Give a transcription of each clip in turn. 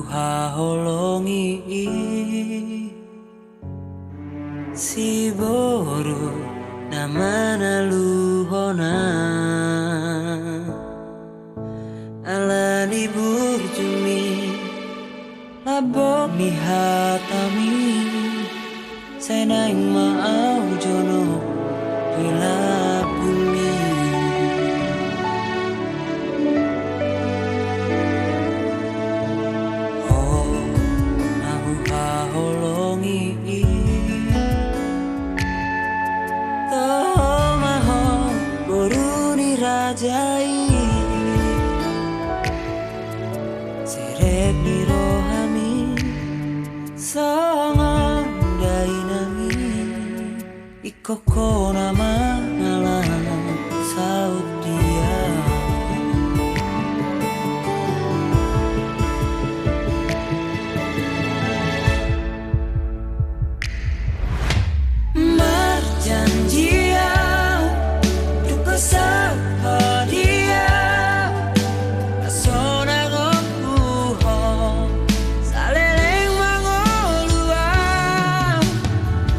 haholongi si boru namana luhona alani burjumi labok ni hatami senang mau jono bila bumi oh aku haholongi toh maho boruni rajai serep ni rohami songo dainami ikoko nama ngalang saut dia marjanjia duka sapa dia asona gopuho saleleng mangoluang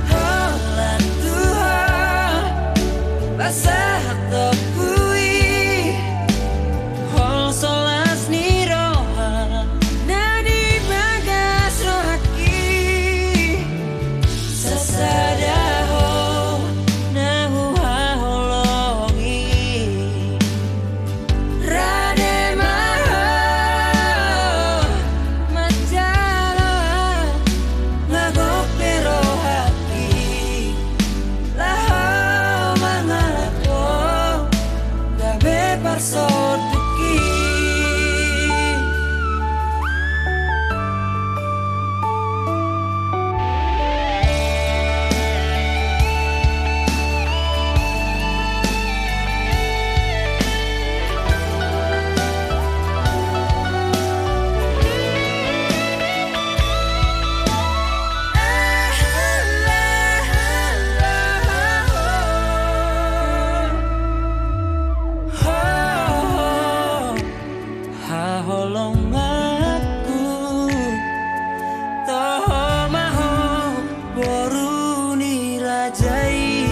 holan Tuhan basah topui hol solas ni roha nadi bagas rohaki sasadaho nahu haholongi rade maho majalo ngagope rohaki laho mangalako gabe parsoduki haholong aku toh maho boruni rajai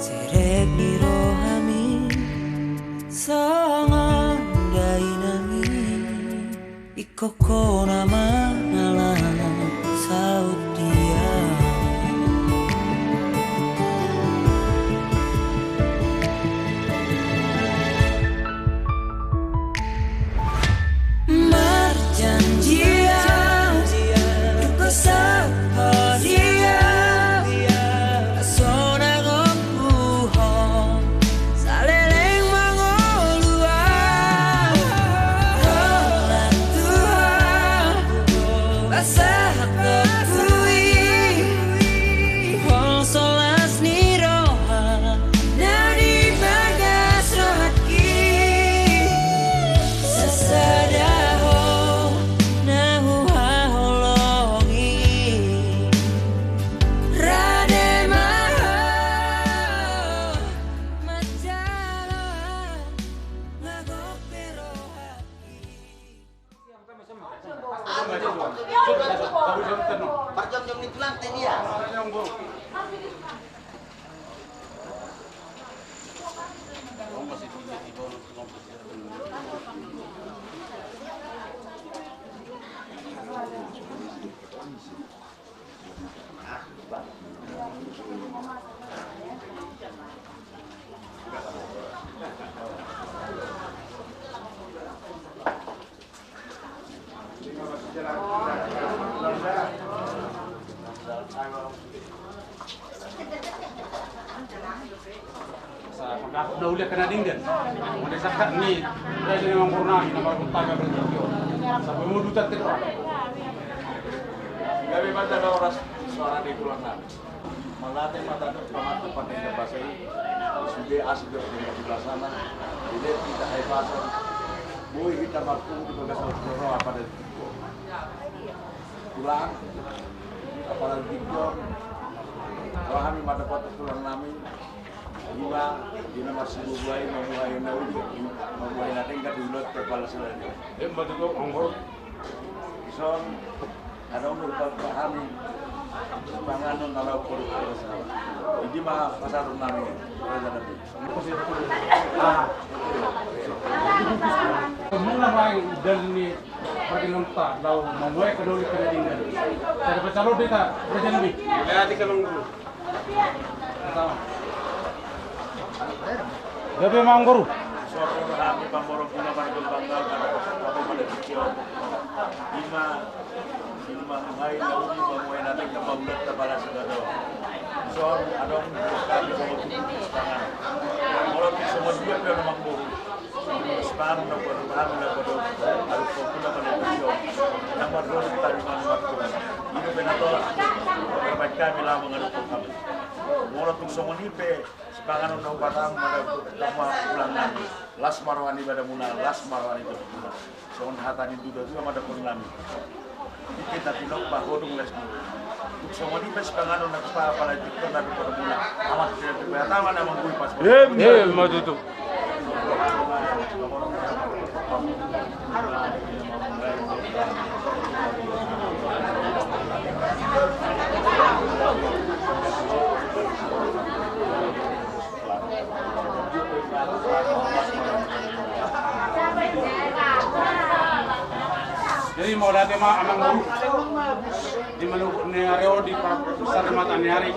serep ni rohami songo dainami ikoko nama ngalang saut dia marjanjia duka sapa dia asona gopuho saleleng mangoluang holan Tuhan basah topui hol solas ni roha nadi bagas rohaki sasadaho nahu haholongi rade maho majalo ngagope rohaki Pak Jom itu lantai dia. Udah uliah kena dingin, mau desakan ni, dari yang purna ni nama utaga bertujuh, sampai mau duta terus. Gabi baca orang suara di pulang nak. Melatih mata pengat tempat yang terbasai. Sudah asli dari sebelah sana. Jadi kita hebatkan. Boy kita mampu di bagian seluruh apa ada pulang. Apalagi itu. Kalau kami mata foto pulang nami. Lima, di nama sebuah membuai nating kat diulat kepala selanya. Betul kok anggur. Son, ada umur pahami panganon kalau korupsi salah. Ini mah pasar nami, ada nabi. Mula main dan ni bagi nampak lau membuat kedua kena tinggal. Saya bercakap kita berjalan lebih. Lihat di kalung dulu. Pertama. Lebih mangguru. Sore kami pamorong puna pada banggal pada pada kecil. Lima mengai nauni membuai nanti kepaulat kepala segala. Son, ada kami sama tujuh setengah. Kalau semua dia pernah mampu. Sekarang nak berhubungan dengan harus populer pada video. Nomor 2 kita di mana waktu. Ini benar tolak. Mereka bilang mengenai kami. Mula tung semua ni pe. Sekarang nak batang pada lama ulangan. Las marwani pada mula, las marwani pada mula. Soal hatani juga ada purnami. Kita tilok bahu dong les. Semua ni pe sekarang nak pada kita nak pada mula. Amat tidak bertahan nama gue pas. Maju tu. Jadi mau datang mah amang baru di Manureo di besar mata hari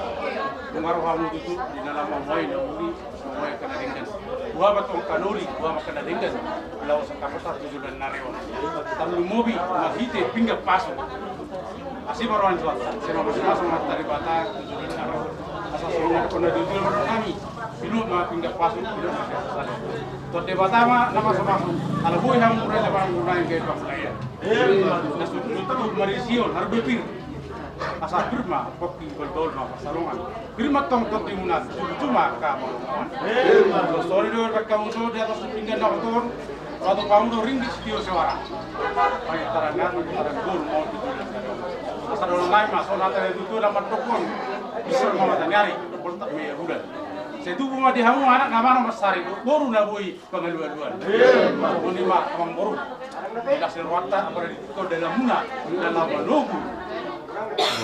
mengaruh kamu itu di dalam membuai nauli membuai kena tinggal. Gua betul kanuri gua makan tinggal. Lau sekapasar tujuan Nareo. Tapi mobil mahite pinggir pasung. Asih baruan jual. Saya masing-masing dari bata tujuan Nareo. Asal semua kena tujuan kami. Belum mah pinggir pasung belum ada. Tote bata mah nama sama. Kalau gue yang mulai lepas mulai ke Papua. Nasu itu Malaysia harus berpir. Asal firma kopi betul mah pasalongan. Firma tong di munas cuma kamu. Sorry dulu kamu tu di atas pinggir doktor. Satu kamu ring di studio suara. Banyak tarangan, gol mau di asal orang lain masuk nanti itu dapat dokon. Bisa mau tanyari doktor tak me bulan. Saya tu rumah di hamu anak nama besar itu baru nabui pengaluan-aluan. Ini mah kamang baru. Dasar wata apa itu dalam muna dalam logo.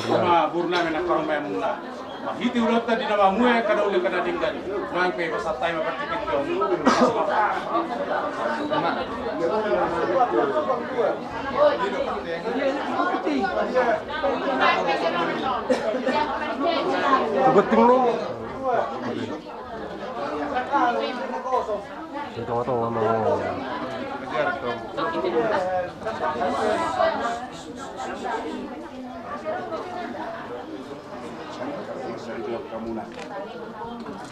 Cuma burna menak orang main muna. Mahiti ulat tadi nama muai kada ulah kada tinggal. Main pe pasal time apa tikit tu. Beting ni. Tengok-tengok mau.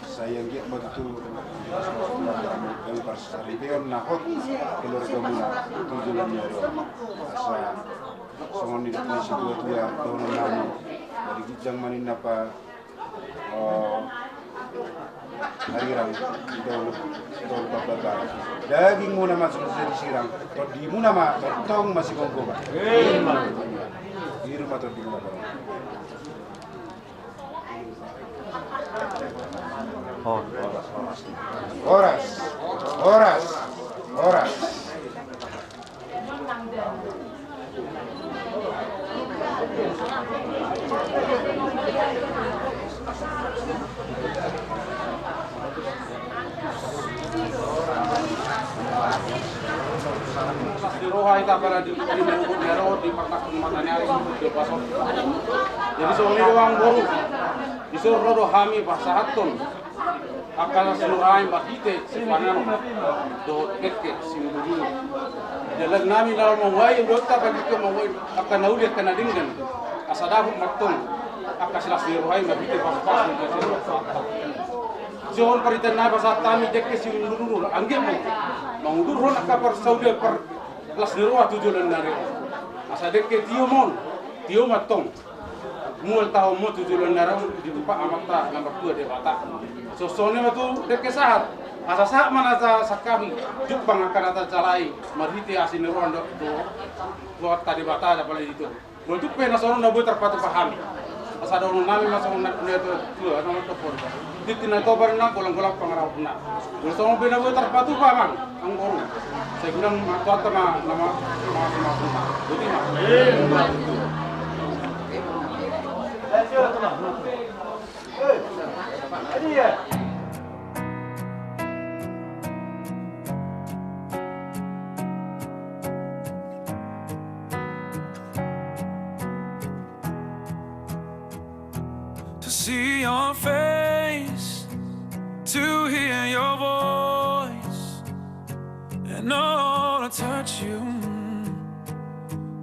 Saya lihat betul dari pasar Ribeon nahot keluarga muna tujuannya asa semua ni dari dua tahun lalu dari kijang manin apa hari rang tahun babakar daging muna masuk dari sirang kalau di muna mah tong masih kongko pak di rumah tu di rumah Horas. Di roha kita pada di Nero di pertakun matanya di pasok. Jadi soalnya orang baru disuruh rodo hami pasahatun. Akal seluruh bahite sepanjang do keke simburu. Jalan nami dalam mawai dokta bagi ke mawai akan nauliat kena dengan asadahu matung akan silas seluruh bahite pas John paritan na bahasa tami keke simburu anggap mau durhon akan persaudi per kelas seluruh tujuan nari. Asa deke tio matung. Mual tahu mau tujuan nari di tempat amata nomor 2 di Batak. So soalnya itu dek sehat. Asa saat mana sakami Jepang akan ada calai marhiti asin rondo tu buat tadi bata ada pada itu. Untuk pena soalnya nabu terpatu pahami. Asa ada orang nami masuk nak punya tu nama topor. titina to barna golang-golang pangarap na. Gusto mo binago terpatu pa man ang guru. Saya bilang matuata na nama sama. Jadi mah. To see your face, to hear your voice, and all to touch you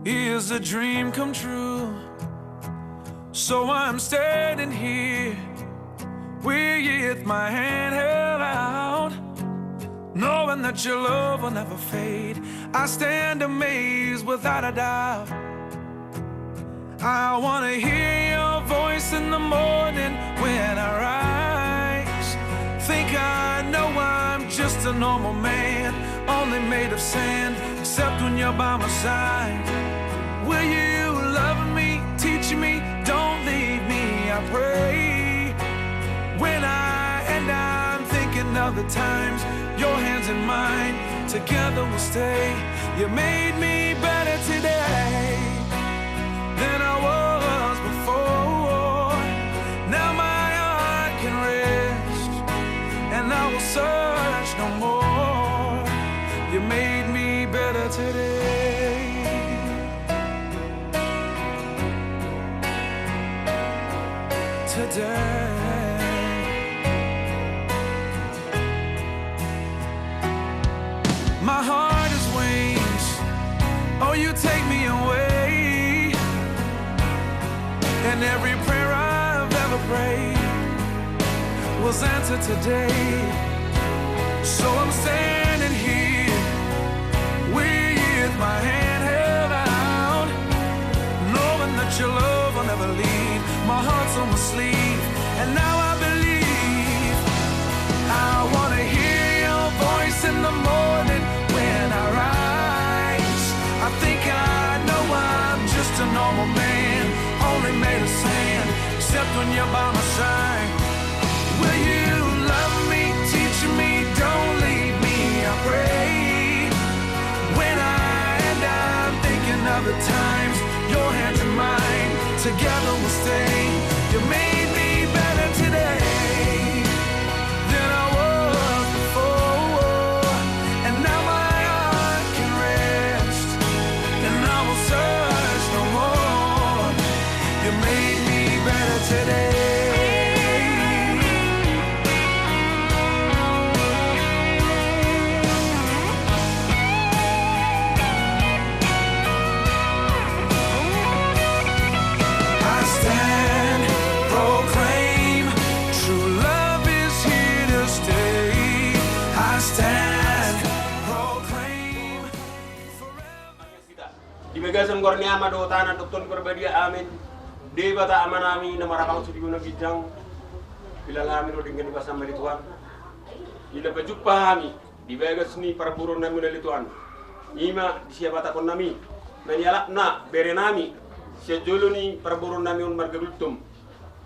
is a dream come true. So I'm standing here with my hand held out, knowing that your love will never fade. I stand amazed without a doubt. I wanna hear your voice in the morning when I rise. Think I know I'm just a normal man, only made of sand, except when you're by my side. Will you love me, teach me, don't leave me, I pray. When I'm thinking of the times, your hands in mine, together we'll stay. You made me better today than I was before. Now my heart can rest, and I will search no more. You made me better today. My heart is wings, oh you take me away, and every prayer I've ever prayed was answered today. So I'm standing here with my hand held out, knowing that your love will never leave. My heart's on my sleeve, and now I believe. I wanna hear your voice in the morning when I rise. I think I know I'm just a normal man, only made of sand, except when you're by my side. Will you love me, teach me, don't leave me, I pray. When I'm thinking of the times, your hands in mine, together we'll stay. You made me better today than I was before, and now my heart can rest, and I will search no more. You made me better today. Dimegasan gorni ama do tanah dokton korbadia amin. Debata amanami na marapang sudi guna bidang. Bilalami ro dengan bahasa merituan. Ila bajuppa hami dibegas ni para buron nami na lituan. Ima siabata kon nami. Nanyalak na berenami sia joloni para buron nami on margabultum.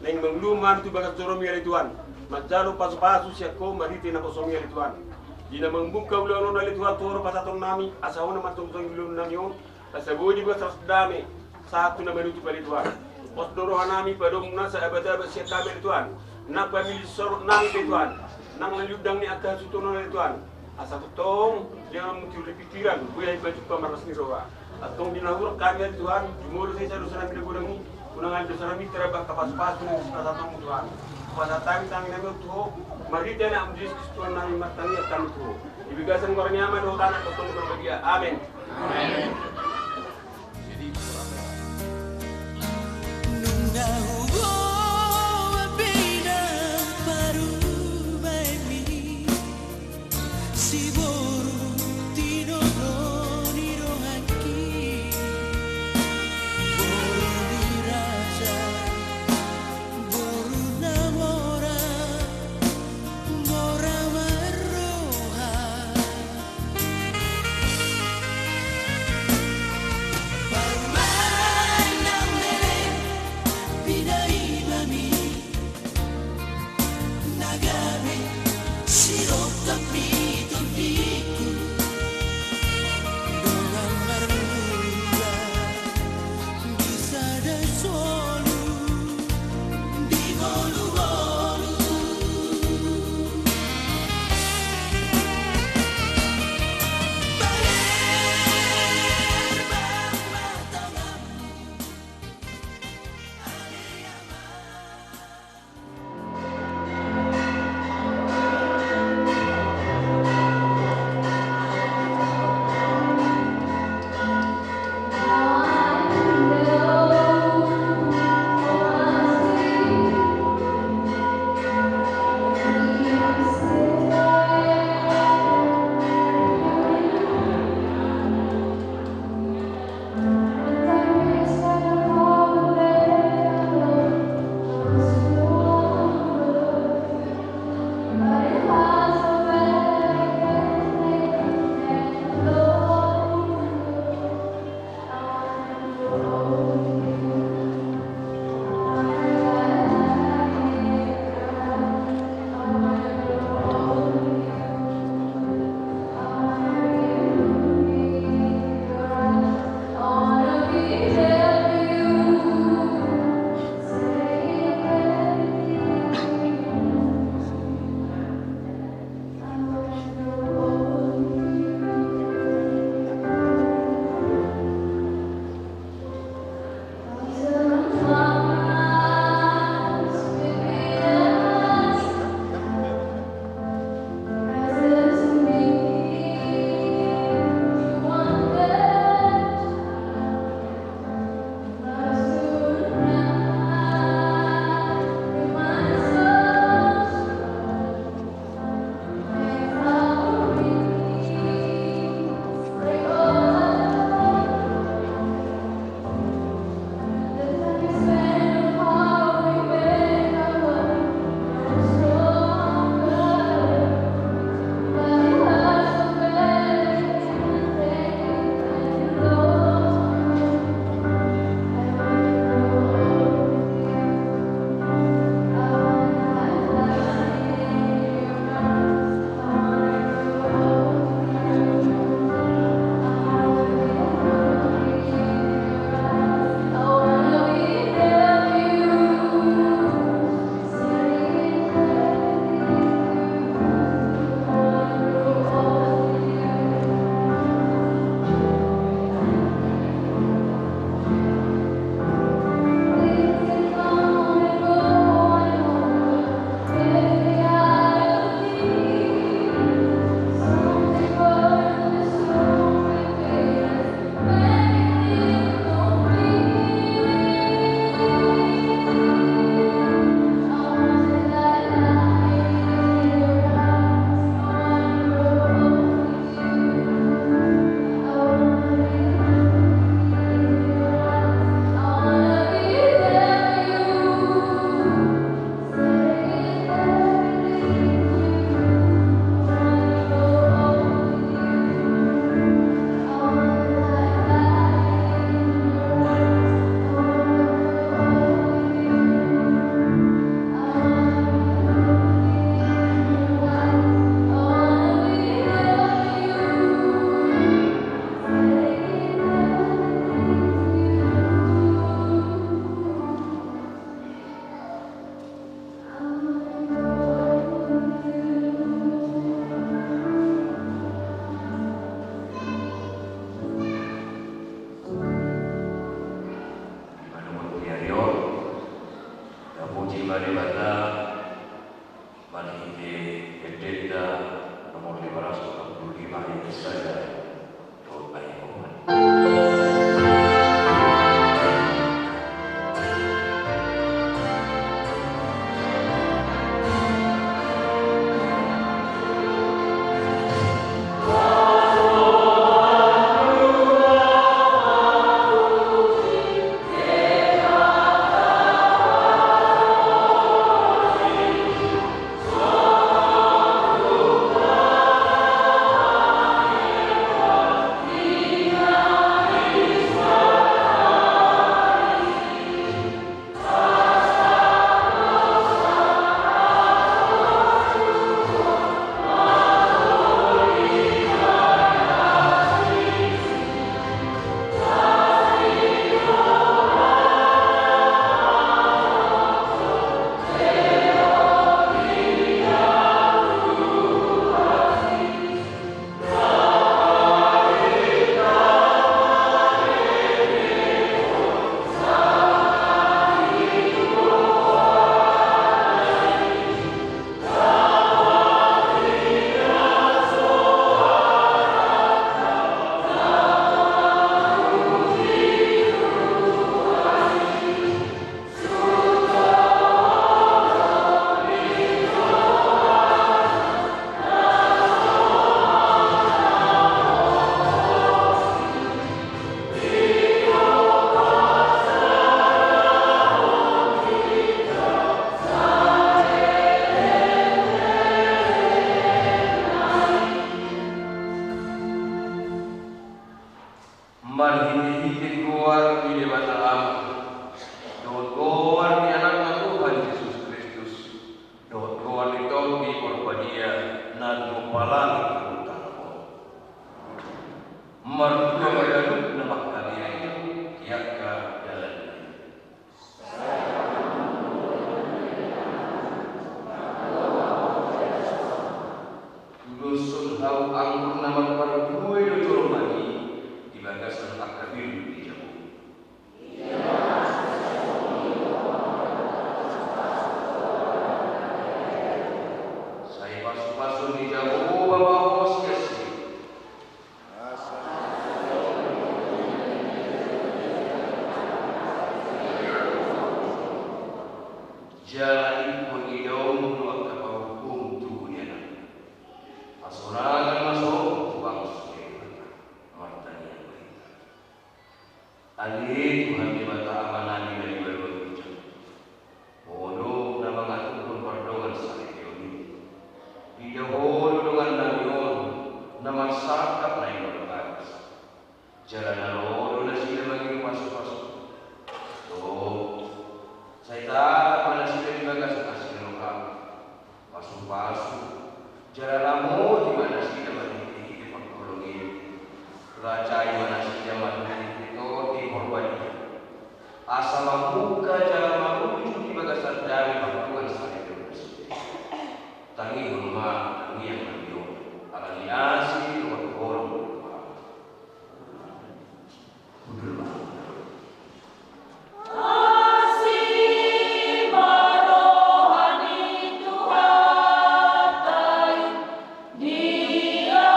Neng mangluman tu bagas joromi lituan. Majalo pasu-pasu sia ko mariti na kosomi lituan. Dina mangbuka ulo na lituan toro pataton nami asahona matung tong ulo nami on. Asabudi ba sa dami satu na menuju palituan. Pos dorohanami padong nasa abada siya kami lituan. Na pamilya sorot nami lituan. Nang naludang ni akal sutono lituan. Asa kutong jangan muncul pikiran buaya baju pamaras ni roa. Atong dinahurok kami lituan. Jumur saya dosa nami legudangi. Kunangan dosa nami terabak kapas-pas ni pasatong lituan. Pasatang tangi nami tuho. Mari dia nak menjadi Tuhan nami martangi kami tuho. Ibigasan kornya ama do tanah kotong berbahagia. Amin. Amin. nama dua do joromani di bagasan akabir di jamu. Saya pasu-pasu di jamu bawa bos kasih. Jalan pun hidung waktu hukum dunia. Asurangan masuk bang sudah martanya berita. Ali Tuhan dibata amanan dari berbagai jam. Bodoh nama ngatur pun perdongan sakit ini. Didahulu dengan namion nama sakap naik berbagas. Jalan lalu nasi bagi masuk-masuk. Saya tak mana sudah dibagas kasih lokal. Pasu-pasu. Jalan lamu di mana sudah berhenti di Pakologi. Raja di mana sudah berhenti itu di Morbadi. Asal membuka jalan lamu itu di bagasan dari Pakuan saya bersih. Tangi rumah, tangi yang berdiu. Aliasi luar gorong. Udahlah. Dia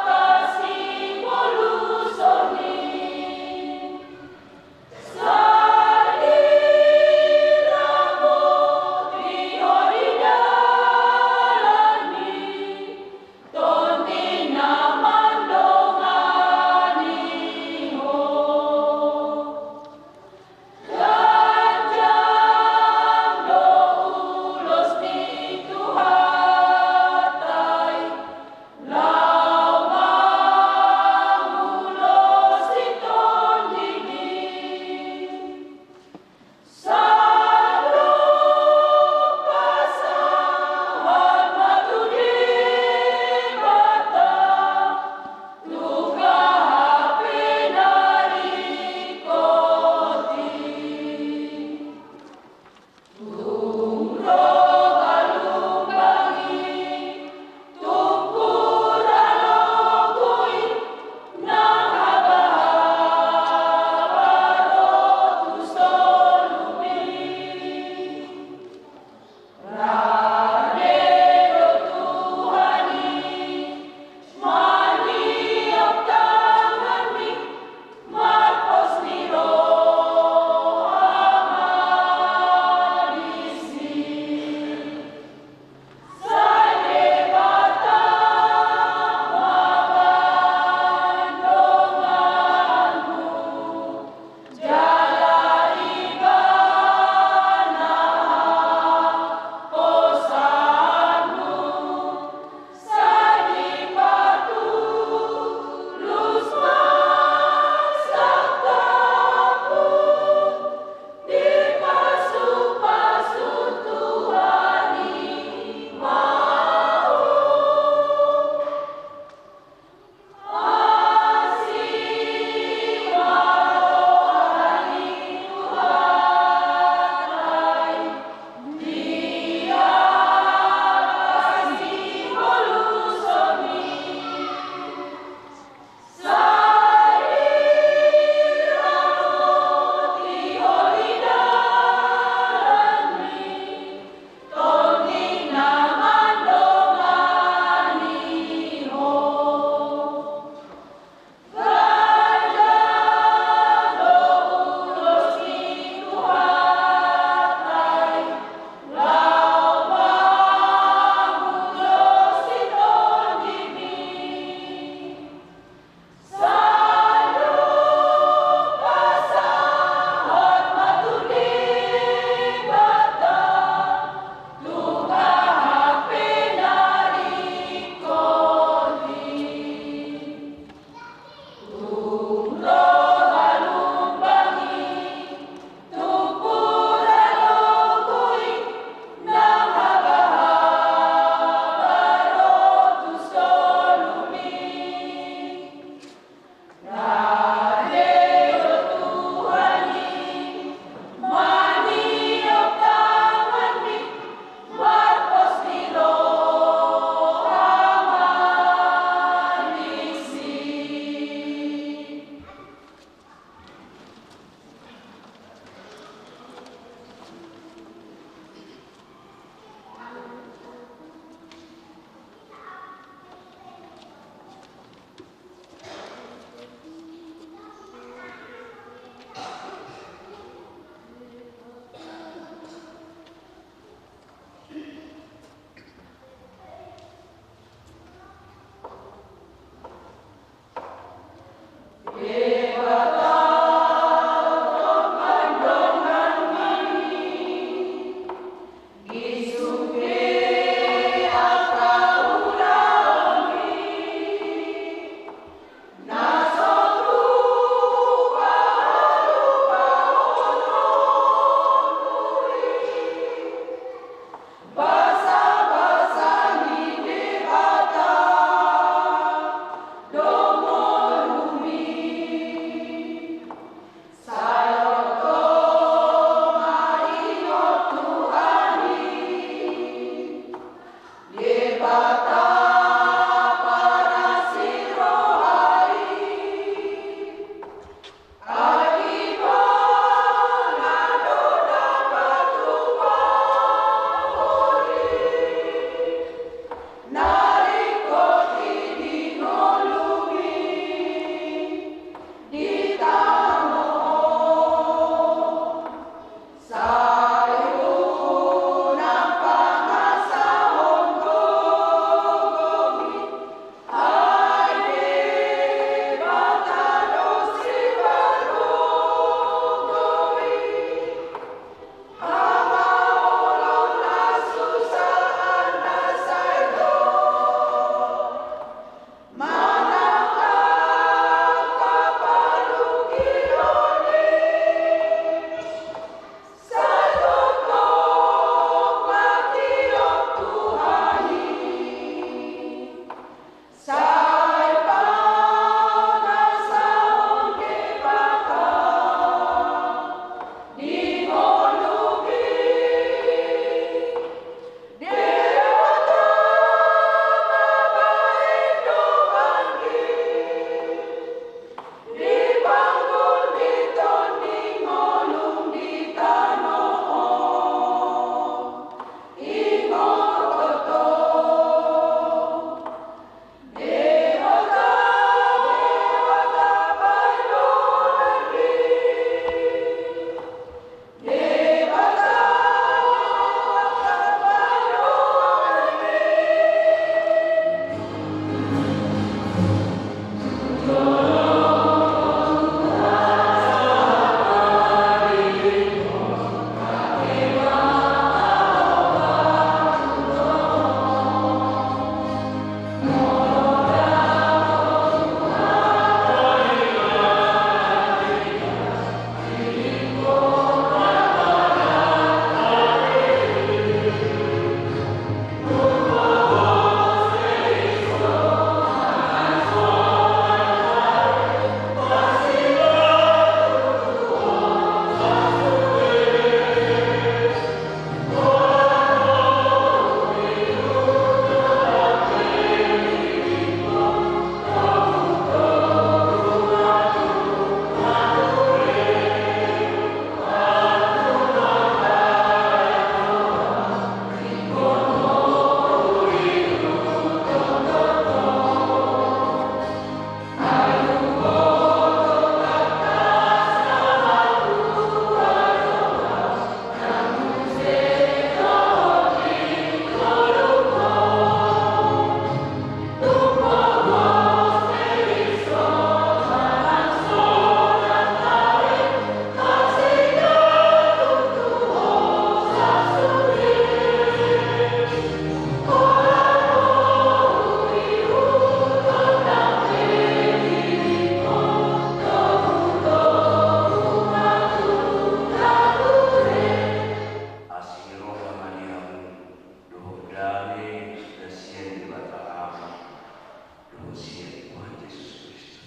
kasih Usia Tuhan Yesus Kristus.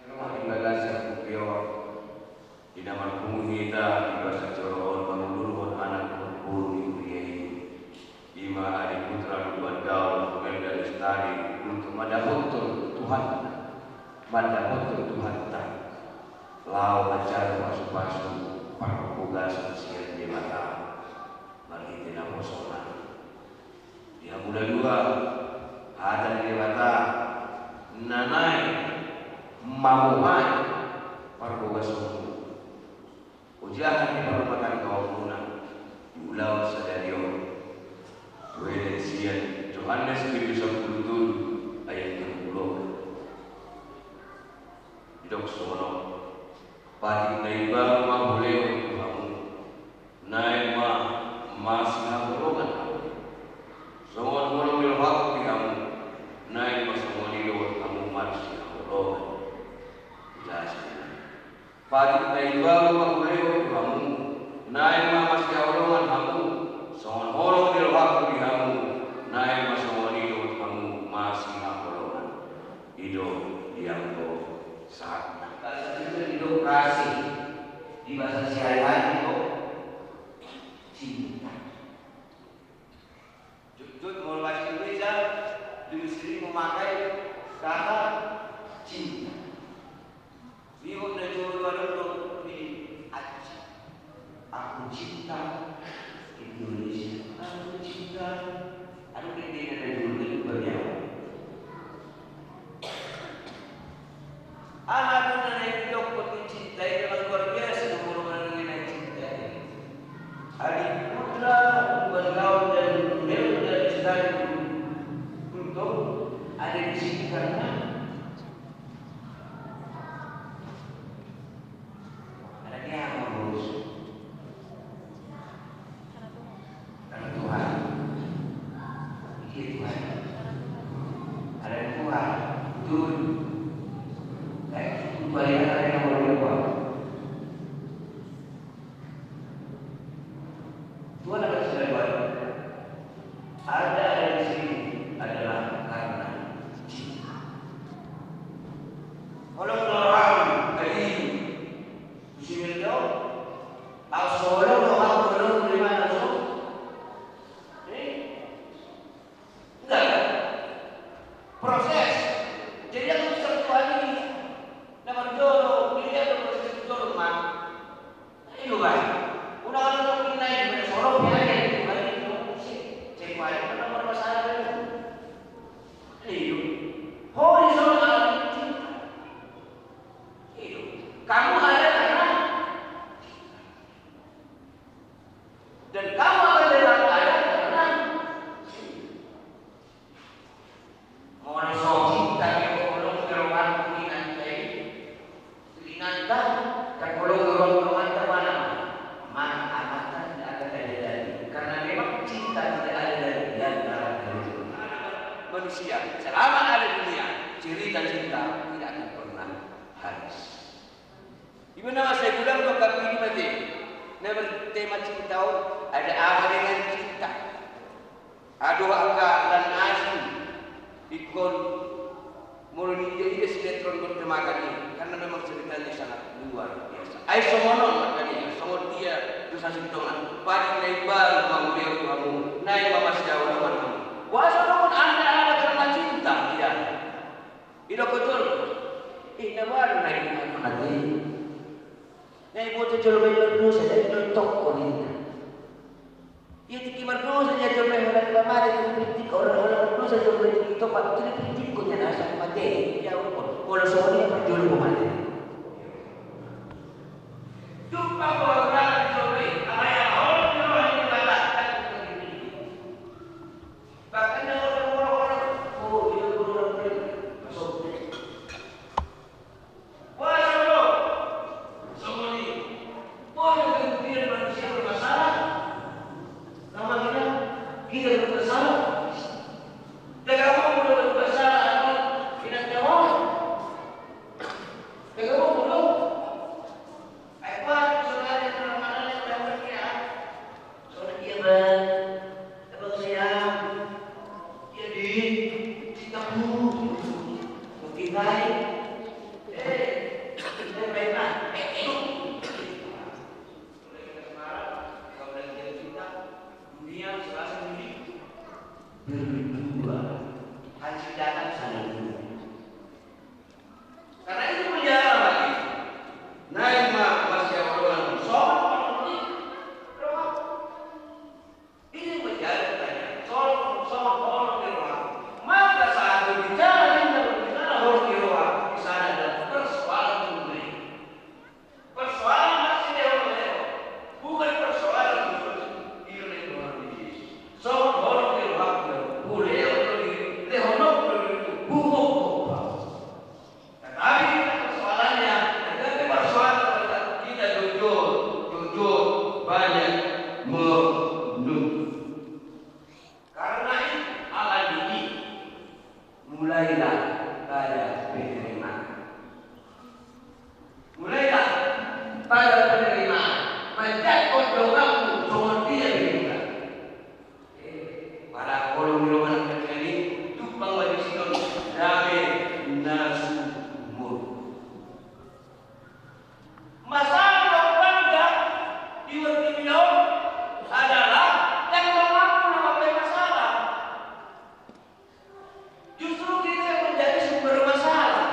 Kalau ibadah kupior, di nama kita ibadah coroon mengulurkan anak pun Ima hari putra luar gaul Menda Lestari untuk mendapatkan Tuhan tak lau ajar masuk-masuk perbugas usia di mata bagi tidak bosan dia muda dua ada di mata nanai mamuai perbugas ujian di perbuatan kaum guna ulau sadario Wedensian Johannes 10 ayat 30 Idok sono Pati naiba mahuleo kamu Naima masih ngapulungan Semua mulung dilhaq kamu Naima semua dilhaq kamu masih ngapulungan Pati naiba mahuleo kamu Naima masih ngapulungan kamu Semua mulung dilhaq kamu Naima semua dilhaq kamu masih ngapulungan Idok yang saat kalau itu hidup kasih di bahasa sehari-hari itu cinta. Jujur mau bahasa Indonesia diri sendiri memakai kata cinta. Biar najur baru di aja. Aku cinta Indonesia. Aku cinta. Aduh ini najur itu bernyawa. Anak dan hidup mencintai dengan luar biasa nomor dengan cintai. Adik putra bergaul dan beliau dan istri untuk ada di sini karena ada dia yang mengurus. Karena Tuhan, ini Tuhan, ada Tuhan, Tuhan. Bayar yang berubah. Tuhan akan segera bayar. Ada di sini adalah karena cinta. Kalau orang tadi Bismillah, asal orang belum terima langsung. Enggak. Proses. Jadi aku satu hari dapat jodoh, dia ada proses jodoh mah. Ini loh kan, udah kalau kita naik dari Solo dia ada di mana itu sih, cek balik mana masalah itu. Itu, oh di Solo ada cinta. Itu, kamu ada karena dan kamu ada karena orang soal cinta yang belum keluar Nanta dan kalau orang mana amatan tidak ada dari karena memang cinta tidak ada dari antara manusia selama ada dunia cerita cinta tidak akan pernah habis. Ibu nama saya bilang kau kaki ini mati. Nama tema cinta ada apa dengan cinta? Aduh agak dan asli ikon mulai jadi sinetron bertemakan ini karena memang ceritanya sangat luar biasa. Ai somonon makanya somon dia dosa sintongan. Padi naik baru kamu dia kamu naik mama sejauh kamu. Wasa kamu anda ada karena cinta dia. Itu betul. Ini baru naik kamu nanti. Naik bocah jual beli saja itu toko ini. Ia tikimar dosa saja jual beli orang kemarin itu kritik orang dosa jual beli itu pak kritik kau jangan asal mati. Ya Allah, kalau semuanya berjual kemana? Jumpa orang jual beli, ayah orang ini batalkan bahkan orang oh dia orang beli masuk. Wah Allah, semuanya boleh kemudian manusia bermasalah. Nama kita bermasalah. Dan kamu boleh bermasalah. Justru kita yang menjadi sumber masalah.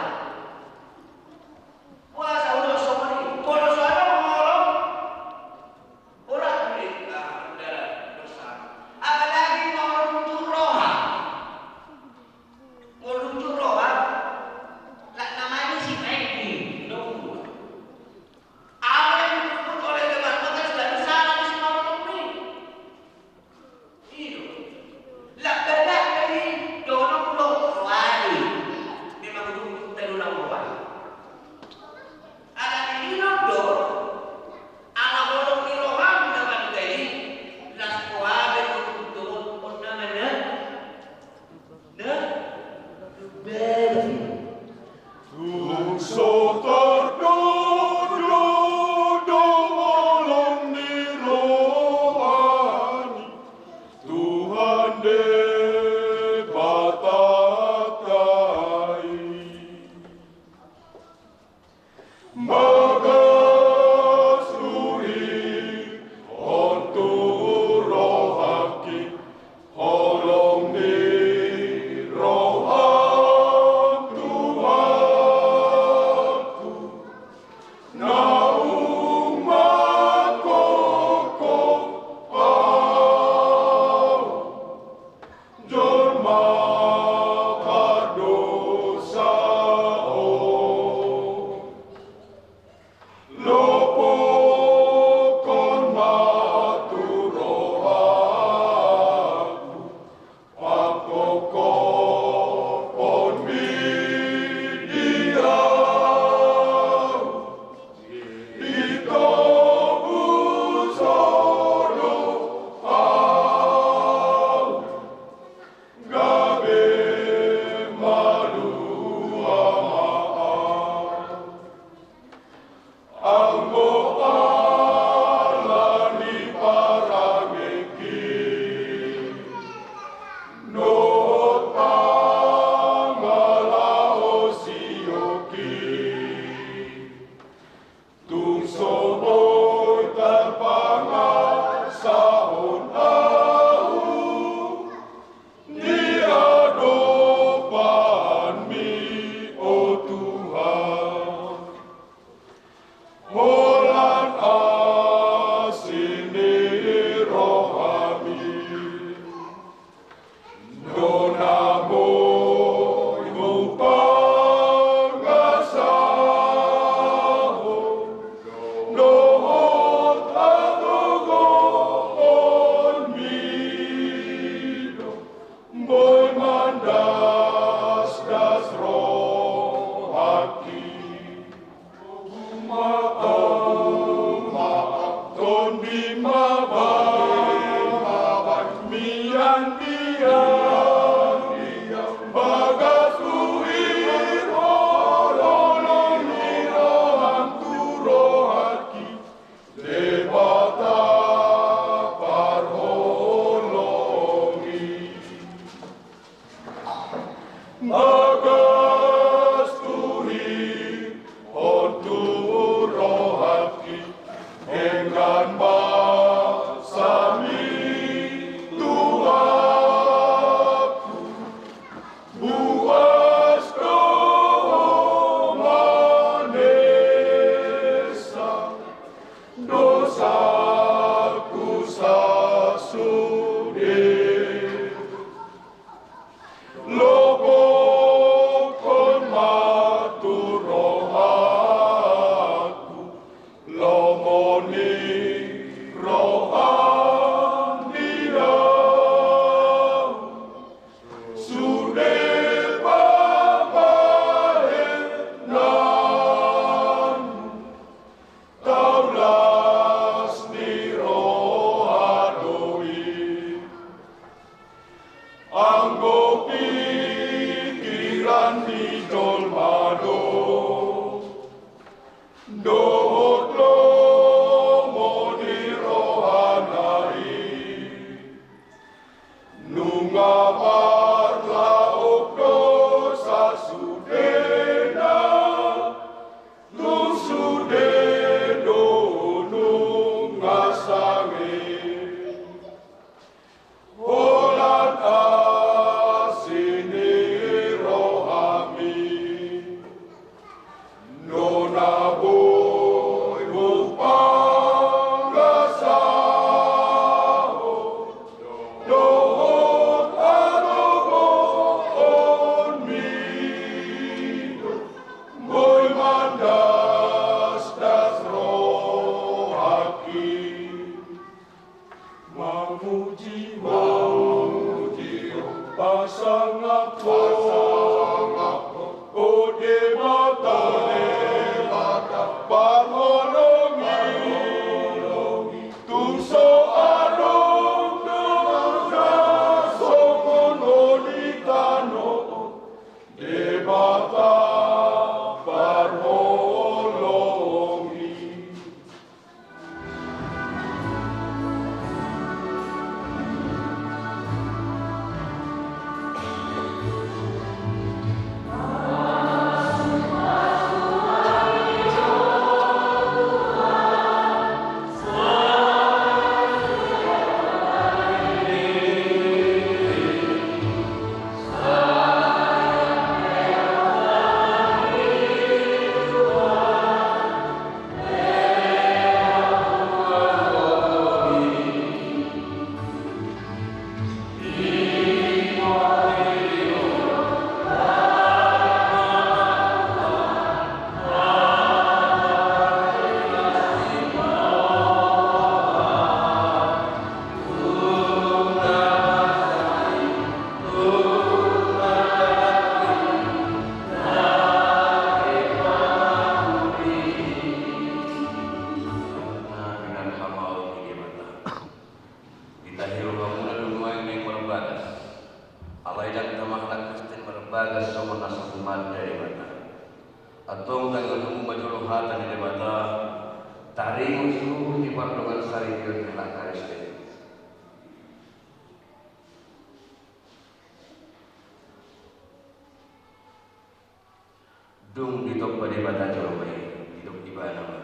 Dung ditok pada bata jawai hidup di mana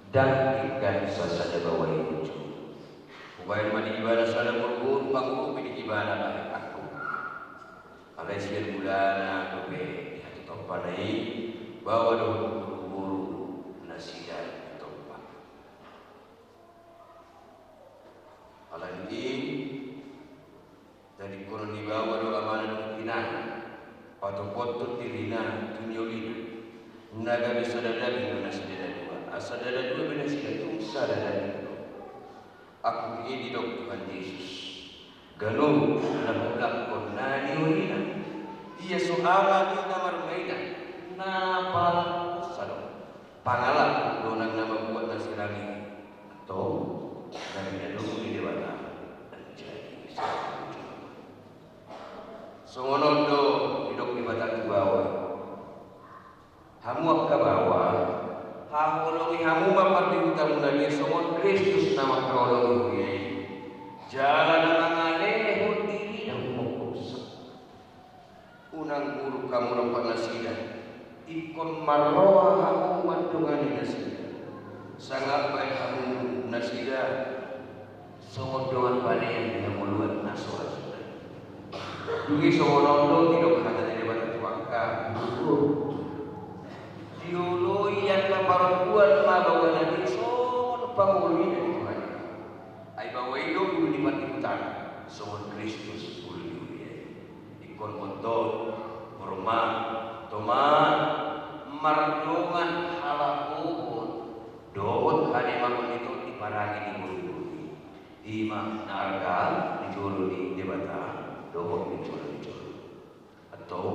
dan ikan sasada bawa itu. Ubayan mani ibana sada bergur bangun di ibana baik aku. Alai sian bulana dobe di hati topanai bawa doh guru nasihat topan. Alai ini dari konon dibawa doh amana doh kinan atau potut dirina tunyolina. Naga bisadada bina sadada dua, asadada dua bina sidatung sadada dua. Aku ini dok Tuhan Yesus. Galung dalam ulak konani urina. Ia soala di nama rumainan. Napal sadong. Pangalan donang nama buat nasi lagi. Atau dari dulu di dewata menjadi songonon do hidup di batak ke bawah. Hamu ke bawah, haholongi hamu maparti utamu nani somon Kristus nama kaolongi huyai. Jalan mangale diri dan fokus. Unang guru kamu nampak nasida, ikon marroa hamu mandungani nasida. Sangat baik hamu nasida, somon doan panen yang muluan nasora sudah. Dugi somonondo tidak kata dari batu tuangka. Diolo yang kaparuan mabawa nanti son panguli dari Tuhan. Ai bawa hidup di mati hutan. Son Kristus uli. Ikon motor, horma, toman, mardongan halakun. Doon kani mangun itu diparangi di bulu. Imam narga di dulu di debata. Doon di dulu. Atau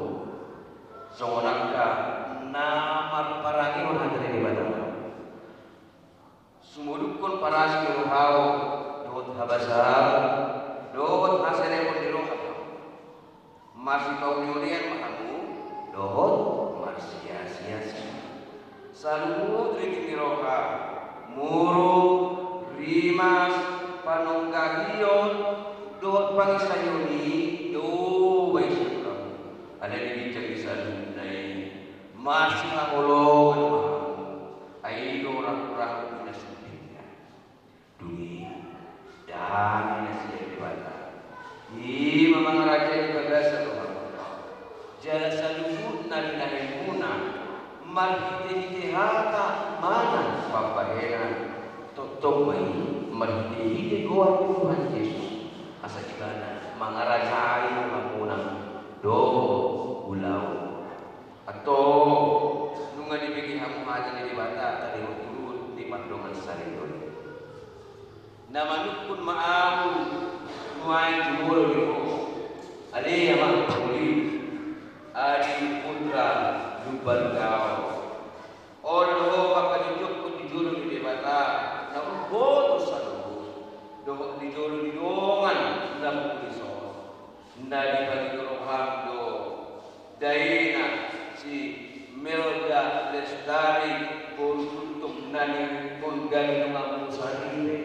songonaka namar parangi orang dari debata. Sumudukun paras kiruhau doon habasar, doon hasene pun dirohap. Masih kau nyurian mahamu, doon marsia sia. Salu triki miro roka muru rimas panonggahiyon doot pangisayoni do baisukam ada di bincang isan nai masih angolong ai do orang-orang inasudnya dunia dan inasudnya dibata di memang raja di bagasa jala salubut nalinahimuna marhite hata mana papaheran totong mai marhite goa Tuhan Yesus asa ibana mangarajai mamunang do ulau atau nunga dibagi hamu haja di bata tadi urut di pandongan sarindoi namanukun maamu nuai jumuro diko ali ama puli adi putra lubal kau olo papajujuk ku dijulu di bata na ubo salu do dijulu di dongan dalam kuliso ndali bagi roham do daina si Melda Lestari untuk nani punggali ngamu sarine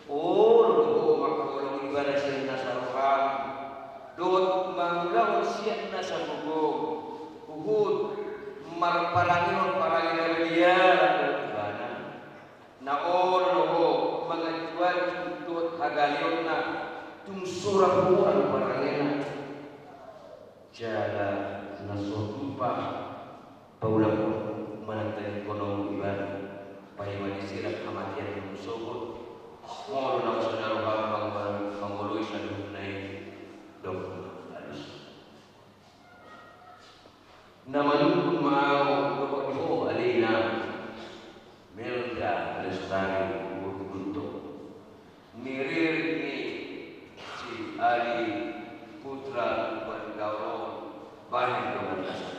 oh makhluk ibadah sirna sarfam dot mangulang siat na sabugo uhud marparanginon parangin dia ibana na olo mangajuan dot agalion na tung surah Quran parangina jala nasupa paulang manantay kono ibana payah disirap kematian yang musuh mau nang saudara bang mangului saduh naik dok halus namanukun mau dokoh alina Melda Lestari untuk mirir ni si Ali putra Bangauro bahin dengan dasar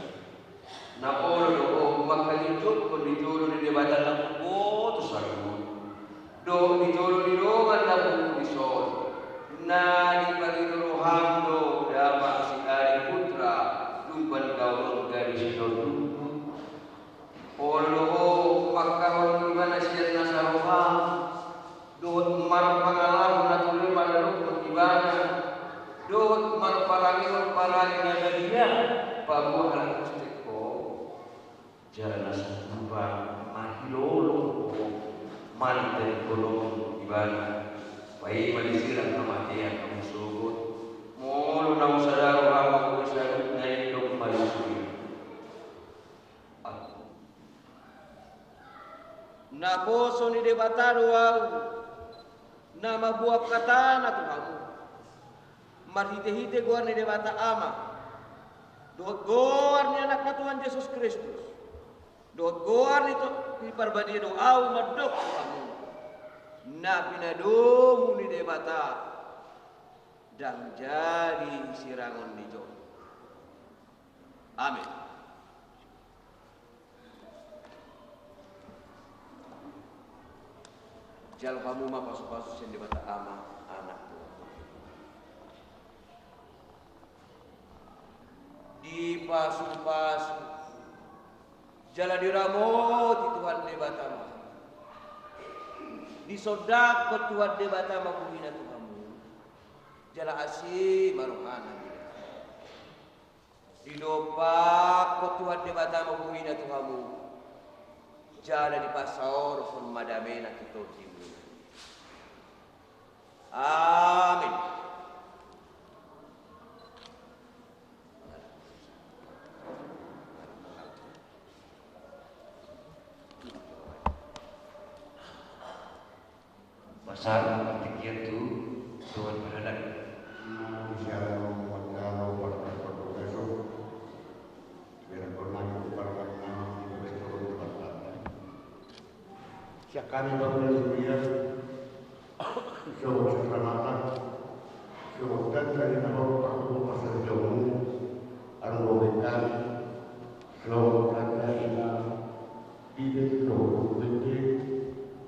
na olo makalijuk ko dijolo ni debatan na po to sarmo do dijolo ni roman na po isol na di paginuruham do dama si Ali putra lumban gaulon garis do olo makahon gimana siya na saroha do mar pangalam na tuloy malalok ibana do mar parangin na dia pabuhan jalan sabuba mahilolo mantai kolong ibana pai malisiran kematian kamu sugut mulu nang sadaro ramu bisa naik dok malisuri na boso ni debataru au nama buah kata na tuhamu marhite-hite gor ni debata ama dot gor ni anak Tuhan Yesus Kristus dot goar itu piparbadi do au madok kamu na pinadomu ni debata dan jadi sirangon dijo amin jal kamu mah pasu-pasu sen debata ama anak di pasu-pasu jala diramot Tuhan debatama di sodak ke Tuhan debatama kuhina Tuhanmu jala asih maruhana di dopak ke Tuhan debatama kuhina Tuhanmu jala di pasaor pun madamena kita timu amin Pasal ketika itu Tuhan berhendak kami bangun dunia Syukur keselamatan Syukur dan dari nama Aku pasal jauh Arlomekan Syukur dan dari nama Bibit Syukur Bibit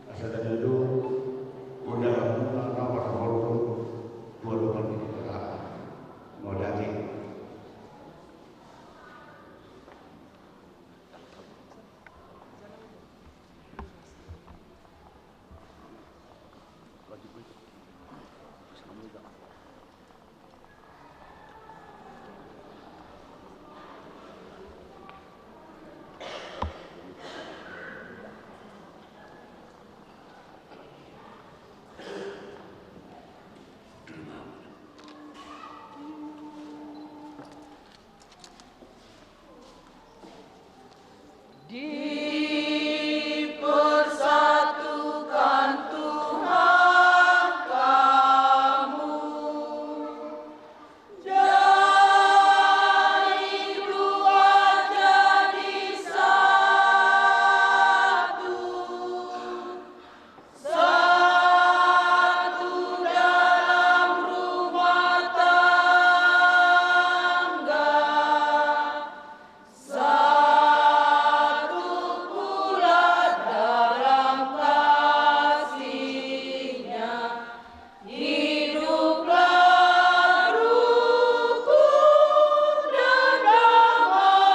Asal dari itu Udah Nama Rasulullah Dua lupa di kita Modali Dipersatukan Tuhan kamu, dari dua jadi satu, satu dalam rumah tangga, satu pula dalam kasihnya. Hiduplah rukun dan damai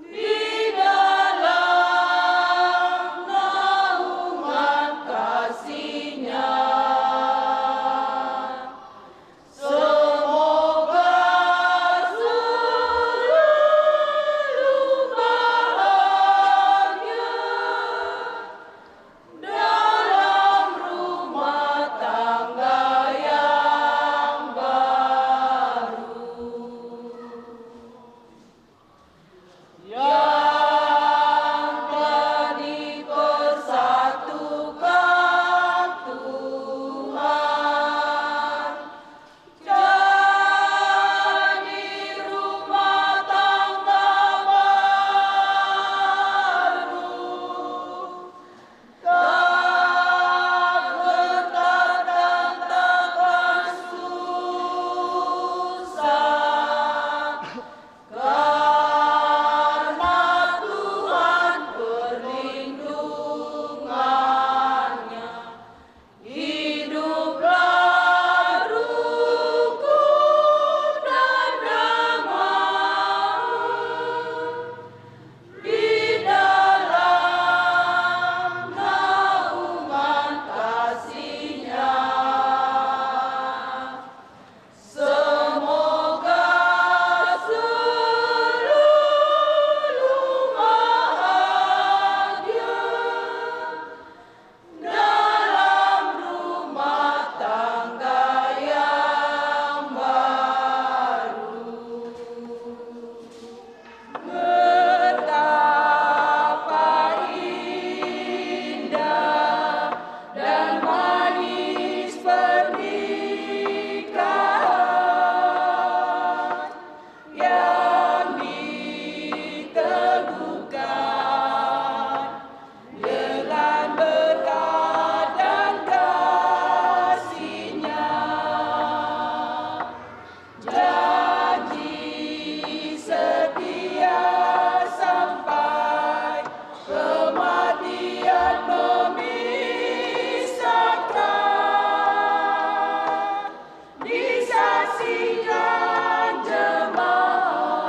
di dalam naungan kasihnya. Semoga selalu bahagia dalam rumah tangga yang baru, yang telah dipersatukan Tuhan. Jadi rumah tangga baru, tak getar dan takkan susah, karena Tuhan perlindungannya. Hiduplah rukun dan damai di dalam naungan kasihnya. Semoga selalu bahagia dalam rumah tangga yang baru. Betapa indah dan manis pernikahan yang diteguhkan dengan berkat dan kasihnya. Janji setia sampai kematian memisahkan, disaksikan jemaat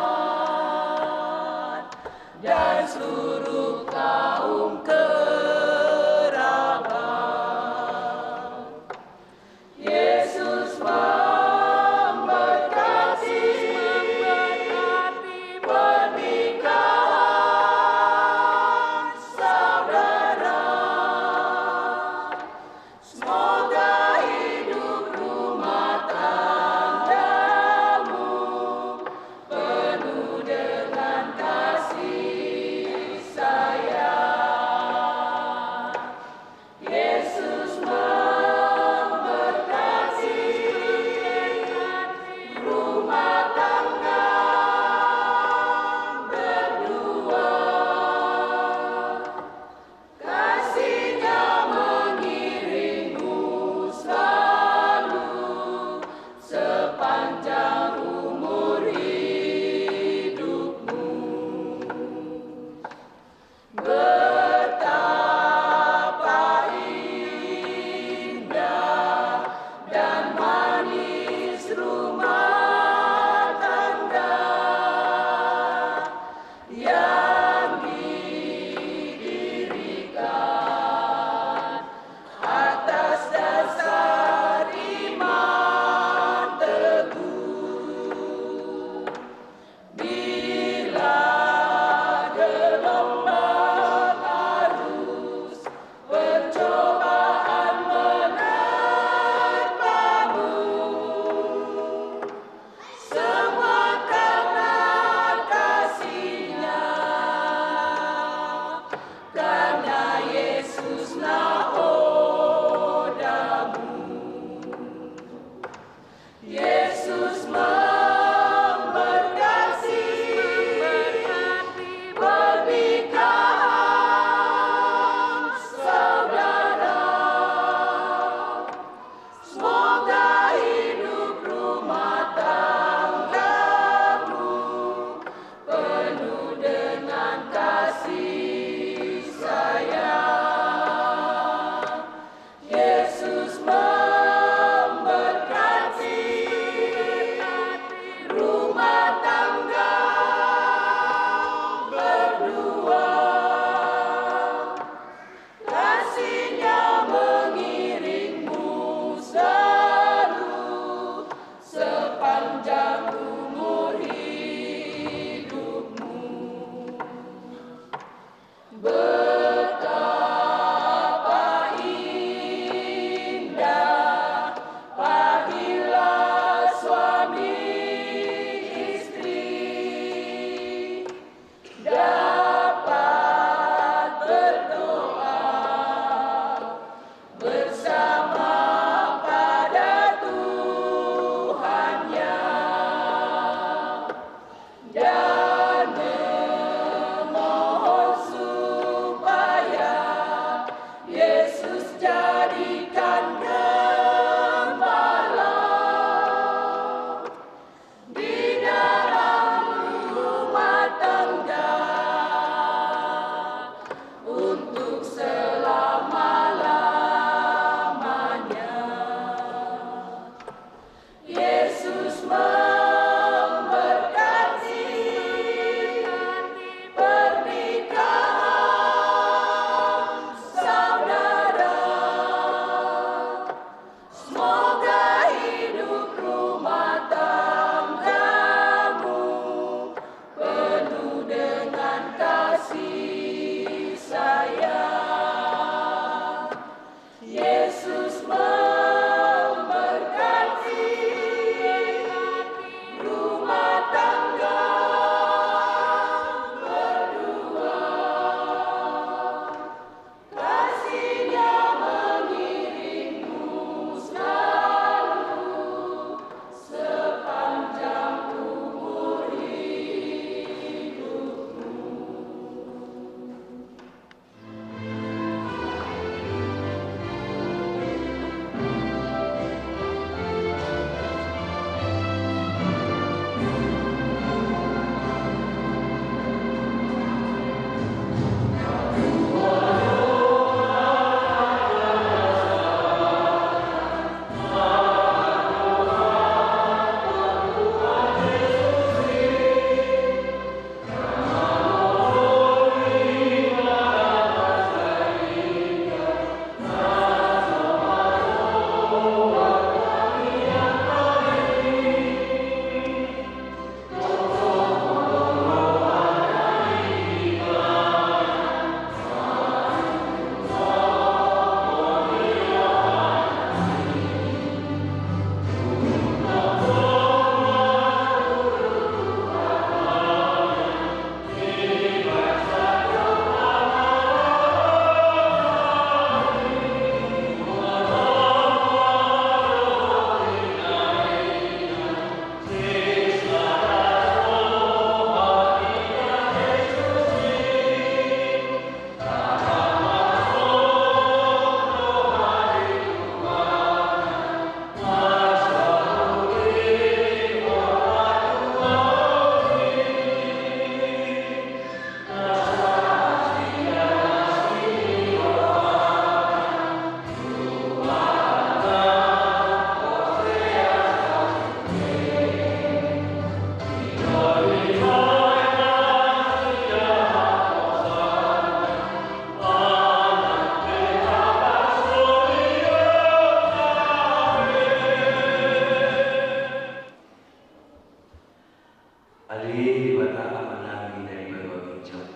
di bata amanami dari berbagai jam.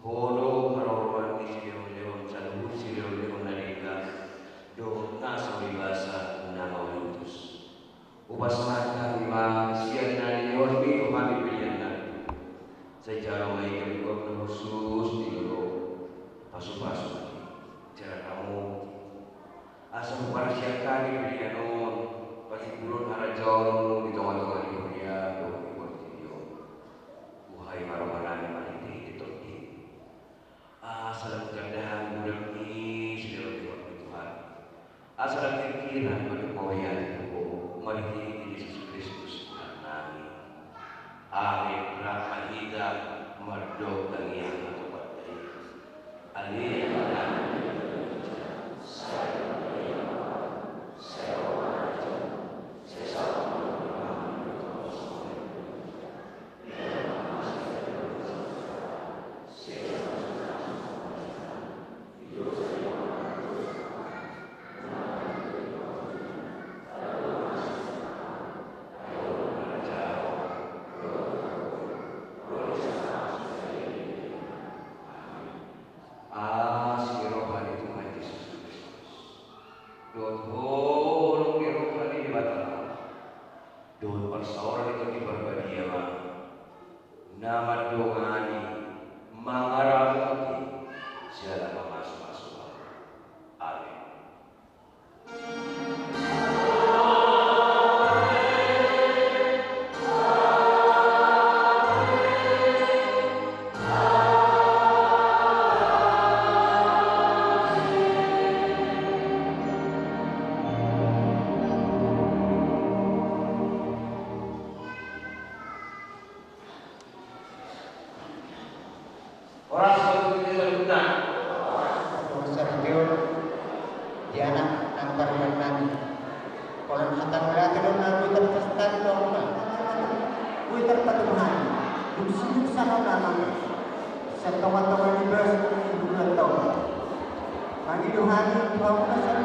Hono karoruan di leon saluhut si leon nalika do nasa wibasa nama utus. Upas mata lima sian na leon mi kami pilihan na. Secara mai kami kau khusus di lo pasu-pasu. Cara kamu asal para siapa di pilihan on pasti turun harajon di tengah-tengah di dunia do video. Wahai maromanan maliti ditoti. Asal keadaan budak ini sudah dibuat Tuhan. Asal pikiran pada kawayan itu maliti Yesus Kristus Tuhan kami. Amin. Rahmatida merdok dan yang atau pakai. Amin. Nama doani mengarahkan jalan masuk-masuk. Amin. Orang satu kita lakukan. Masa video di anak angkar yang nani. Kalau hantar mereka dan nabi terpestan dong. Wih terpetuhan. Dusuk sana nama. Setawan-tawan di bas bukan tahu. Bagi Tuhan Tuhan kasih.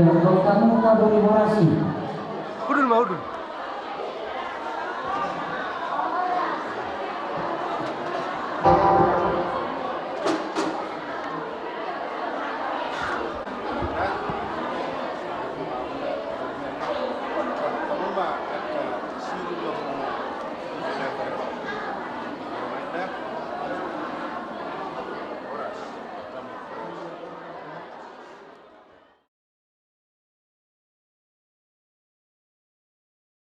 dan kamu tabung imunisasi. Udul mau udul.